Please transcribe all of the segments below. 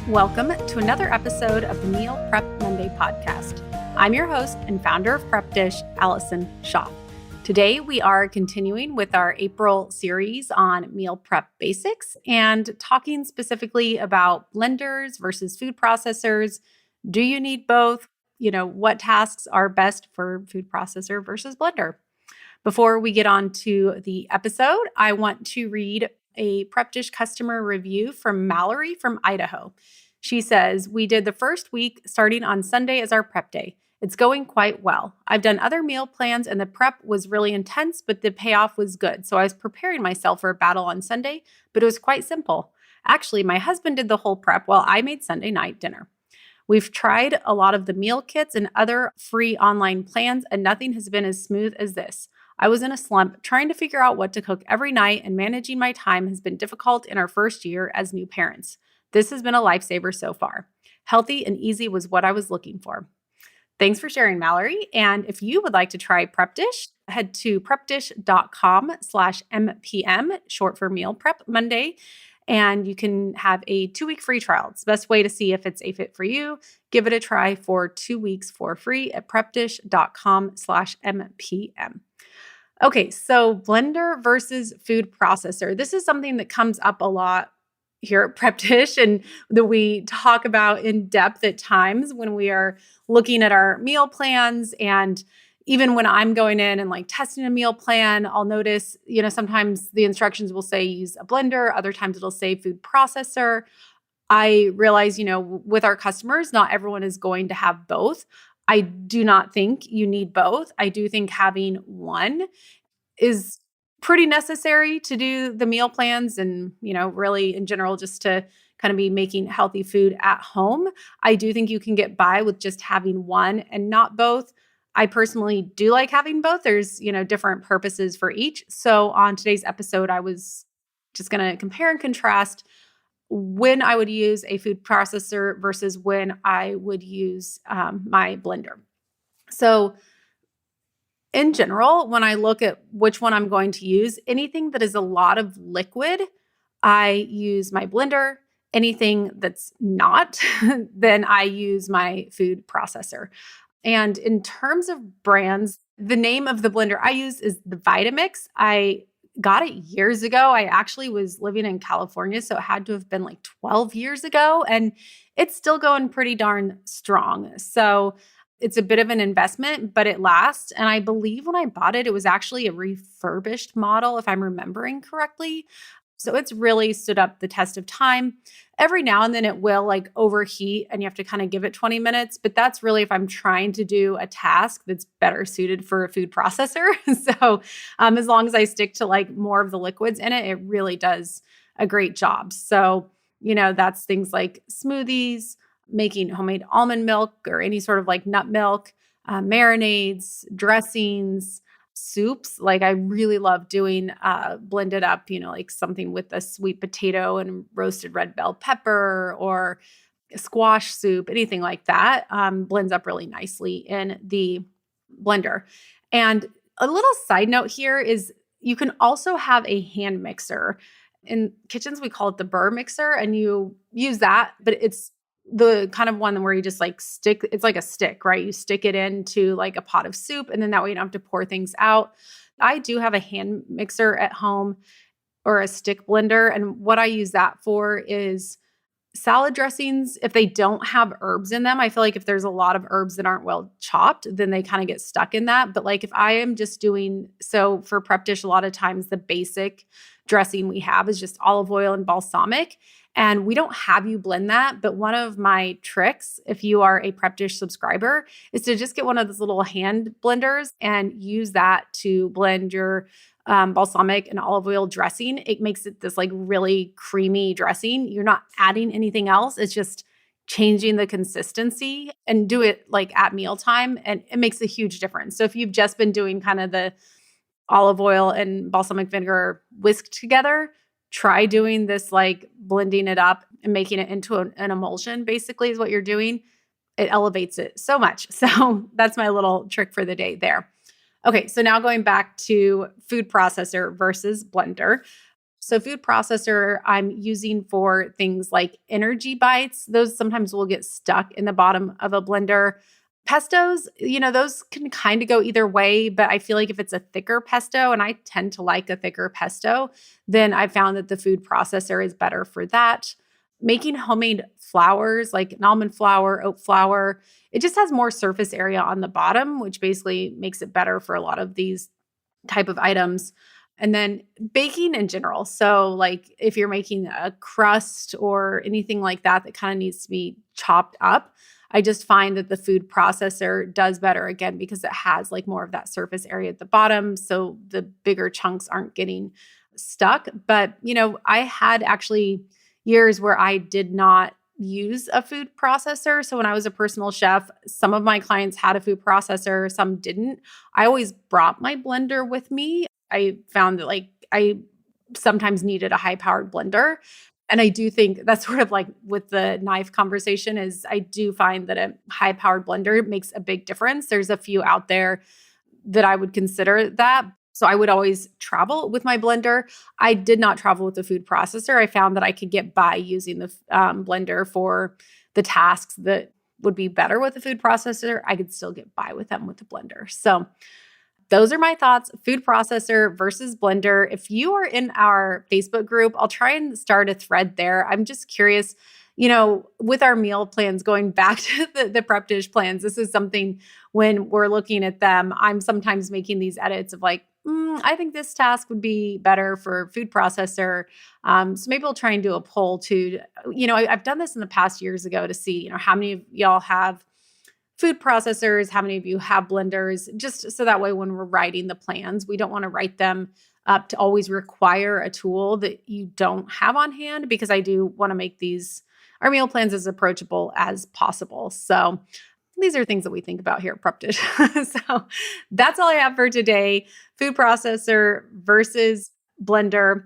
Welcome to another episode of the Meal Prep Monday podcast. I'm your host and founder of Prep Dish, Allison Schaaf. Today, we are continuing with our April series on meal prep basics and talking specifically about blenders versus food processors. Do you need both? What tasks are best for food processor versus blender? Before we get on to the episode, I want to read a Prep Dish customer review from Mallory from Idaho. She says, "We did the first week starting on Sunday as our prep day. It's going quite well. I've done other meal plans and the prep was really intense, but the payoff was good. So I was preparing myself for a battle on Sunday, but it was quite simple. Actually, my husband did the whole prep while I made Sunday night dinner. We've tried a lot of the meal kits and other free online plans, and nothing has been as smooth as this. I was in a slump trying to figure out what to cook every night, and managing my time has been difficult in our first year as new parents. This has been a lifesaver so far. Healthy and easy was what I was looking for." Thanks for sharing, Mallory. And if you would like to try Prep Dish, head to prepdish.com/MPM, short for Meal Prep Monday, and you can have a 2-week free trial. It's the best way to see if it's a fit for you. Give it a try for 2 weeks for free at prepdish.com/MPM. Okay, so blender versus food processor. This is something that comes up a lot here at Prep Dish and that we talk about in depth at times when we are looking at our meal plans. And even when I'm going in and like testing a meal plan, I'll notice, sometimes the instructions will say use a blender, other times it'll say food processor. I realize, with our customers, not everyone is going to have both. I do not think you need both. I do think having one is pretty necessary to do the meal plans and, really in general, just to kind of be making healthy food at home. I do think you can get by with just having one and not both. I personally do like having both. There's, different purposes for each. So on today's episode, I was just going to compare and contrast when I would use a food processor versus when I would use my blender. So in general, when I look at which one I'm going to use, anything that is a lot of liquid, I use my blender. Anything that's not, then I use my food processor. And in terms of brands, the name of the blender I use is the Vitamix. I got it years ago. I actually was living in California, so it had to have been like 12 years ago, and it's still going pretty darn strong. So it's a bit of an investment, but it lasts. And I believe when I bought it, it was actually a refurbished model, if I'm remembering correctly. So it's really stood up the test of time. Every now and then it will like overheat and you have to kind of give it 20 minutes, but that's really if I'm trying to do a task that's better suited for a food processor. So as long as I stick to like more of the liquids in it, it really does a great job. So, that's things like smoothies, making homemade almond milk or any sort of like nut milk, marinades, dressings, soups. Like I really love doing blended up, like something with a sweet potato and roasted red bell pepper or a squash soup, anything like that blends up really nicely in the blender. And a little side note here is you can also have a hand mixer. In kitchens, we call it the burr mixer, and you use that, but it's the kind of one where you just like it's like a stick, right? You stick it into like a pot of soup and then that way you don't have to pour things out. I do have a hand mixer at home or a stick blender. And what I use that for is salad dressings. If they don't have herbs in them, I feel like if there's a lot of herbs that aren't well chopped, then they kind of get stuck in that. But like if I am just so for Prep Dish, a lot of times the basic dressing we have is just olive oil and balsamic. And we don't have you blend that. But one of my tricks, if you are a Prep Dish subscriber, is to just get one of those little hand blenders and use that to blend your balsamic and olive oil dressing. It makes it this like really creamy dressing. You're not adding anything else. It's just changing the consistency, and do it like at mealtime. And it makes a huge difference. So if you've just been doing kind of the olive oil and balsamic vinegar whisked together, try doing this, like blending it up and making it into an emulsion, basically is what you're doing. It elevates it so much. So that's my little trick for the day there. Okay, so now going back to food processor versus blender. So food processor I'm using for things like energy bites. Those sometimes will get stuck in the bottom of a blender. Pestos, those can kind of go either way, but I feel like if it's a thicker pesto, and I tend to like a thicker pesto, then I found that the food processor is better for that. Making homemade flours like an almond flour, oat flour, it just has more surface area on the bottom, which basically makes it better for a lot of these type of items. And then baking in general. So, like if you're making a crust or anything like that that kind of needs to be chopped up, I just find that the food processor does better again because it has like more of that surface area at the bottom. So the bigger chunks aren't getting stuck. But, I had actually years where I did not use a food processor. So when I was a personal chef, some of my clients had a food processor, some didn't. I always brought my blender with me. I found that like I sometimes needed a high powered blender. And I do think that's sort of like with the knife conversation is I do find that a high powered blender makes a big difference. There's a few out there that I would consider that. So I would always travel with my blender. I did not travel with the food processor. I found that I could get by using the blender for the tasks that would be better with the food processor. I could still get by with them with the blender. So those are my thoughts, food processor versus blender. If you are in our Facebook group, I'll try and start a thread there. I'm just curious, with our meal plans, going back to the prep dish plans, this is something when we're looking at them, I'm sometimes making these edits of like, I think this task would be better for food processor. So maybe we'll try and do a poll too. I've done this in the past years ago to see, how many of y'all have food processors, how many of you have blenders, just so that way when we're writing the plans, we don't want to write them up to always require a tool that you don't have on hand, because I do want to make our meal plans as approachable as possible. So these are things that we think about here at Prep Dish. So that's all I have for today. Food processor versus blender.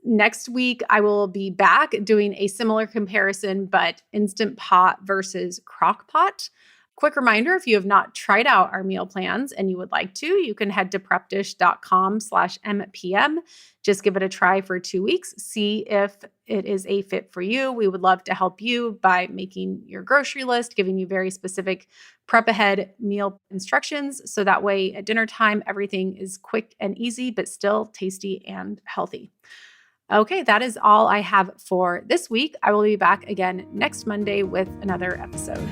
Next week, I will be back doing a similar comparison, but Instant Pot versus Crock Pot. Quick reminder, if you have not tried out our meal plans and you would like to, you can head to prepdish.com/MPM. Just give it a try for 2 weeks. See if it is a fit for you. We would love to help you by making your grocery list, giving you very specific prep ahead meal instructions. So that way at dinner time, everything is quick and easy, but still tasty and healthy. Okay, that is all I have for this week. I will be back again next Monday with another episode.